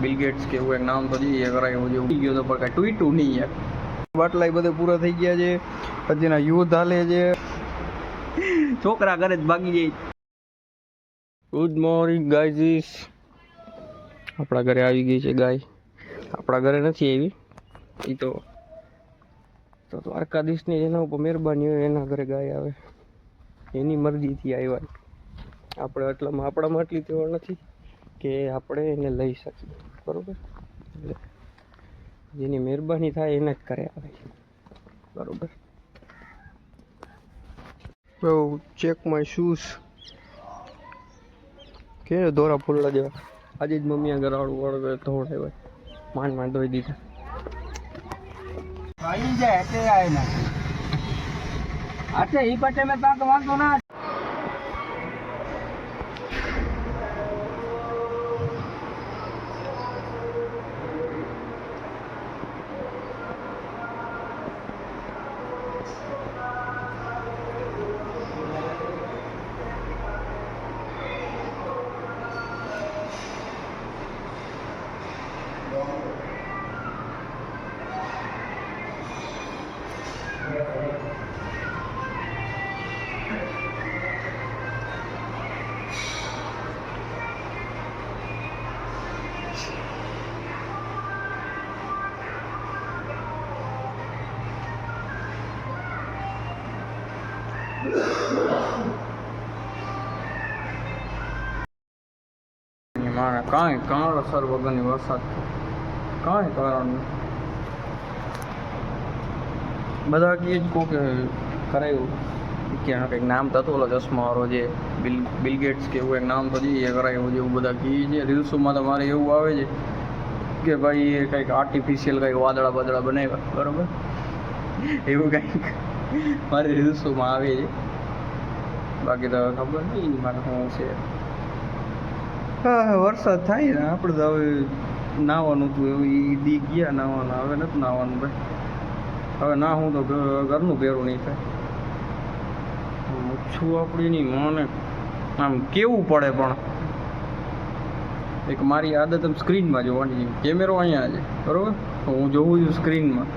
Bill gates કે એવું એક નામ તો જોઈએ કરાયું જે ઉડી ગયો તો પણ કાંઈ ટ્વીટું નહીં યાર. બાટલા બધે પૂરા થઈ ગયા છે. હજીના યુદ્ધ હાલે છે. છોકરા ઘરે જ ભાગી જાય. Good morning guys. આપણા ઘરે આવી ગઈ છે ગાય. આપણા ઘરે નથી આવી, એ તો દ્વારકાધીશની જેના ઉપર મહેરબાની હોય એના ઘરે ગાય આવે, એની મરજીથી આવ્યા. આપણે આપણામાં એટલી તેવડ નથી કે આપણે એને લઈ શકીએ, બરાબર. એટલે જેની મહેરબાની થાય એને જ કરે આવે, બરાબર. Bro check my shoes. કે દોરા ફૂલડા જેવા. આજે જ મમ્મી આગળ વાળું ધોવડાવ્યા, માંડ ધોઈ દીધા. આવી જાય એટલે આવે ના એટલે એ પટ્ટે મેં ત્યાં તો વાંધો ના. મારે કાંઈ કારણસર વગરની વરસાદ, કાંઈ કારણ નહીં. બધા કહે જ કહો કે કરાયું કે કંઈક નામ થતું ઓલો ચશ્માવાળો જે બિલ ગેટ્સ કે એવું એક નામ તો જોઈએ કરાયું જેવું બધા કહે છે. રીલ્સોમાં તો મારે એવું આવે છે કે ભાઈ એ કંઈક આર્ટિફિશિયલ કંઈક વાદળા બનાવ્યા, બરાબર. એવું કંઈક મારે રીલ્સોમાં આવે છે. બાકી તો ખબર નહીં મારે શું છે. હા વરસાદ થાય ને આપણે તો હવે નાહવાનું હતું એવું એ દી ગયા નાહવાના, હવે નથી નાહવાનું ભાઈ. હવે ના હું તો ઘરનું પહેરું નહીં થાય. ઓછું આપણી મને આમ કેવું પડે, પણ એક મારી આદત એમ સ્ક્રીનમાં જોવાની. કેમેરો અહીંયા છે, બરાબર, હું જોઉં છું સ્ક્રીનમાં.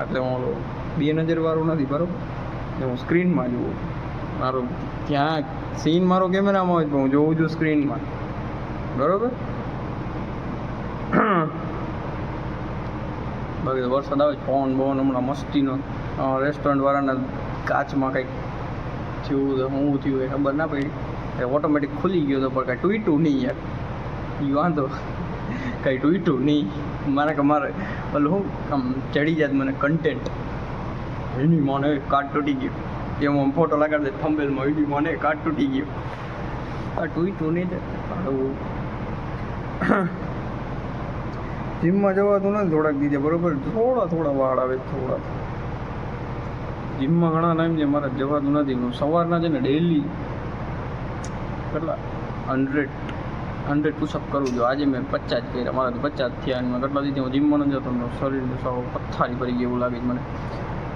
એટલે હું બે નજરવાળું નથી, બરાબર. હું સ્ક્રીનમાં જોઉં. મારું ત્યાં સીન મારો કેમેરામાં હોય પણ હું જોઉં છું સ્ક્રીનમાં, બરાબર. બાકી વરસાદ આવે ફોન બોન હમણાં મસ્તીનો રેસ્ટોરન્ટવાળાના કાચમાં કંઈક થયું તો શું થયું એ ખબર ના પડી. ઓટોમેટિક ખુલી ગયો તો પણ કાંઈ ટ્વીટું નહીં યાર. એ વાંધો કાંઈ ટ્વીટું નહીં. મારે ઓલું શું આમ ચડી જાય મને કન્ટેન્ટ, એની મને કાર્ડ તૂટી ગયું. એમાં ફોટો લગાડી દે થંબનેલમાં, એની મને કાર્ડ તૂટી ગયું. આ ટ્વીટું નહીં સારું. જીમમાં જવાતું નથી થોડાક દીધે, બરાબર. થોડા વાળ આવે, થોડા. જીમમાં ઘણા ટાઈમ છે મારે જવાતું નથી. હું સવારના છે ને ડેલી કેટલા 100 પુશઅપ કરું છું. આજે મેં 50 જ કર્યા. મારા 50 થયા અને મેં કેટલા દીધી હું જીમમાં નથી જતો. શરીર સાવ પથ્થારી ભરી ગઈ એવું લાગે છે મને.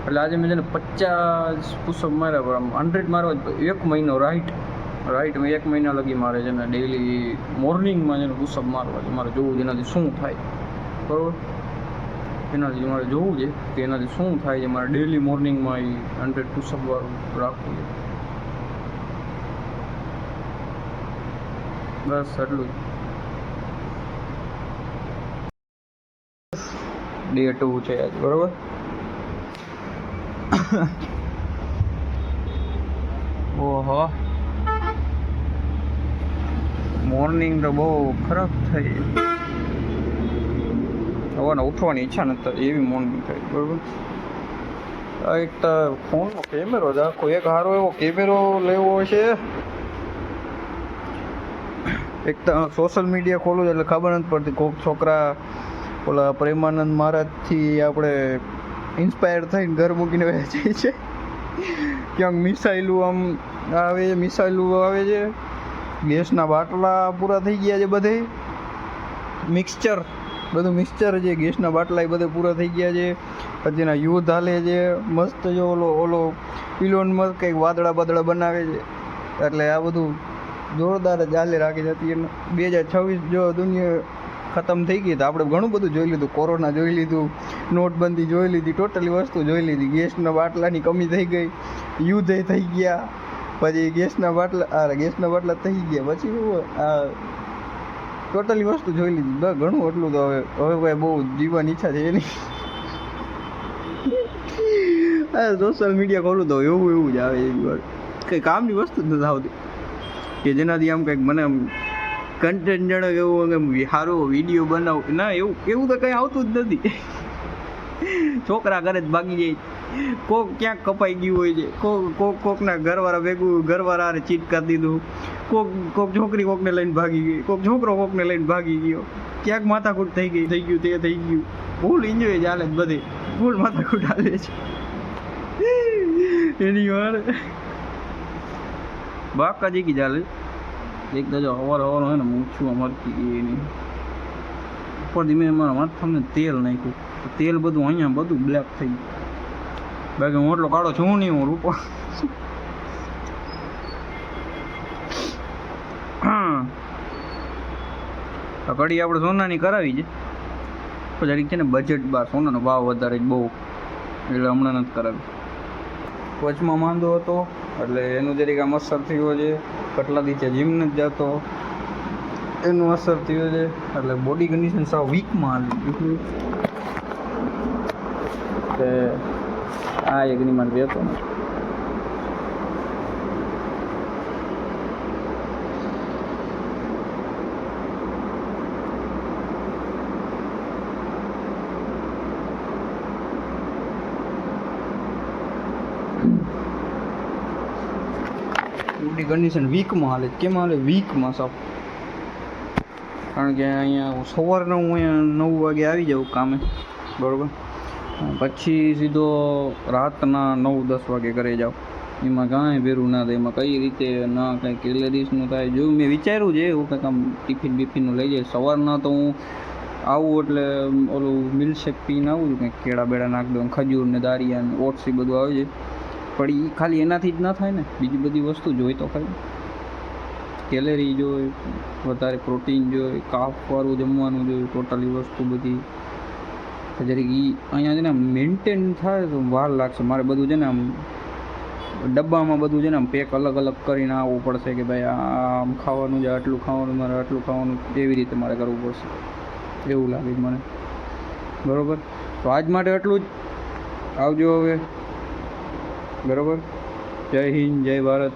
એટલે આજે મેં છે ને 50 પુશઅપ માર્યા. પર આમ 100 મારવા 1 મહિનો રાઈટ મેં 1 મહિના લગી મારે છે ને ડેલી મોર્નિંગમાં છે ને પુશઅપ મારવા છે. મારે જોવું છે એનાથી શું થાય, બરાબર. એનાથી મારે જોવું છે કે એનાથી શું થાય છે. મારે ડેલી મોર્નિંગમાં એ 100 પુશઅપ વાળું રાખવું છે. બસ એટલું જ. ડે 2 છે આજ, બરાબર. ઓહો મોર્નિંગ તો બહુ ખરાબ થઈ. હવે ઉઠવાની ઈચ્છા નથી એવી મોર્નિંગ થઈ, બરાબર. એક તો ફોનનો કેમેરો જ આખો એક સારો એવો કેમેરો લેવો છે. એક તો સોશિયલ મીડિયા ખોલું એટલે ખબર નથી પડતી. કોઈક છોકરા ઓલા પ્રેમાનંદ મહારાજથી આપણે ઇન્સ્પાયર થઈને ઘર મૂકીને જાય છે. ક્યાંક મિસાઇલું આમ આવે છે. ગેસના બાટલા પૂરા થઈ ગયા છે બધે. બધું મિક્સચર છે. ગેસના બાટલા એ બધે પૂરા થઈ ગયા છે. હજીના યુદ્ધ હાલે છે મસ્ત. જો ઓલો ઇલોન મસ્ક કંઈક વાદળા બનાવે છે. એટલે આ બધું જોરદાર જ ચાલે રાખી હતી. અને 2026 જો દુનિયા ખતમ થઈ ગઈ તો આપણે ઘણું બધું જોઈ લીધું. કોરોના જોઈ લીધું, નોટબંધી જોઈ લીધી, ટોટલી વસ્તુ જોઈ લીધી. ગેસના બાટલાની કમી થઈ ગઈ, યુદ્ધ થઈ ગયા, પછી ગેસના બાટલા થઈ ગયા, પછી આ ટોટલી વસ્તુ જોઈ લીધી. બસ ઘણું એટલું તો હવે કોઈ બહુ જીવવાની ઈચ્છા છે એની. સોશિયલ મીડિયા ખોલું તો એવું જ આવે. એવી વાર કંઈ કામની વસ્તુ જ નથી આવતી કે જેનાથી આમ કંઈક મને આમ કન્ટેન્ટ જણો એવું કે સારો વિડીયો બનાવું. ના, એવું તો કંઈ આવતું જ નથી. છોકરા ઘરે જ ભાગી જાય, કોક ક્યાંક કપાઈ ગયું હોય છે, કોકના ઘરવાળાને ચીટ કરી દીધું, કોક છોકરી કોકને લઈને ભાગી ગઈ, કોક છોકરો કોકને લઈને ભાગી ગયો, ક્યાંક માથાકૂટ થઈ ગયું તે થઈ ગયું. ફૂલ એન્જોય ચાલે જ બધે, ફૂલ માથાકૂટ હાલે છે એની વાર બાકા જીકી ચાલે. એક તો જો અવાર હોય ને મૂછું અમારથી એની ઉપર ધીમે મારા માથામાં તેલ નાખ્યું, તેલ બધું અહીંયા બધું બ્લેક થઈ ગયું. બાકી હું એટલો કાળો છું નહીં, હું રૂપો. આ કડી આપણે સોનાની કરાવી છે, પણ જરીક છે ને બજેટ બાર, સોનાનો ભાવ વધારે બહુ, એટલે હમણાં નથી કરાવી. વચમાં માંદો હતો એટલે એનું જરીક આમ અસર થયો છે. કેટલા દિવસે જીમ નથી જતો એનું અસર થયો છે, એટલે બોડી કન્ડિશન સાવ વીકમાં આવી કે આ એગ્રીમેન્ટ રહેતો ને. બોડી કન્ડિશન વીકમાં હાલે. કેમ હાલે? વીકમાં સાવ. કારણ કે અહીંયા સવારના હું અહીંયા 9 વાગે આવી જાઉં કામે, બરાબર, પછી સીધો રાતના 9-10 વાગે ઘરે જાઉં. એમાં કાંઈ ભેરું ના થાય, એમાં કઈ રીતે ના કાંઈ કેલેરીસનું થાય. જો મેં વિચાર્યું છે એવું કંઈક આમ ટિફિનનું લઈ જાય. સવારના તો હું આવું એટલે ઓલું મિલ્કશેક પીને આવું છું, કંઈક કેળા બેડા નાખી દઉં, ખજૂર ને દાળિયા ને ઓટ્સ એ બધું આવે છે. પણ એ ખાલી એનાથી જ ના થાય ને, બીજી બધી વસ્તુ જોઈ તો ખાલી કેલેરી જોઈ, વધારે પ્રોટીન જોઈ, કાપવાળું જમવાનું જોઈ, ટોટલી વસ્તુ બધી જરીક એ અહીંયા છે ને મેન્ટેન થાય તો વાર લાગશે. મારે બધું છે ને આમ ડબ્બામાં બધું છે ને આમ પેક અલગ અલગ કરીને આવવું પડશે કે ભાઈ આમ ખાવાનું છે, આટલું ખાવાનું, મારે આટલું ખાવાનું, એવી રીતે મારે કરવું પડશે એવું લાગે છે મને, બરાબર. તો આજ માટે એટલું જ. આવજો હવે, બરાબર. જય હિન્દ, જય ભારત.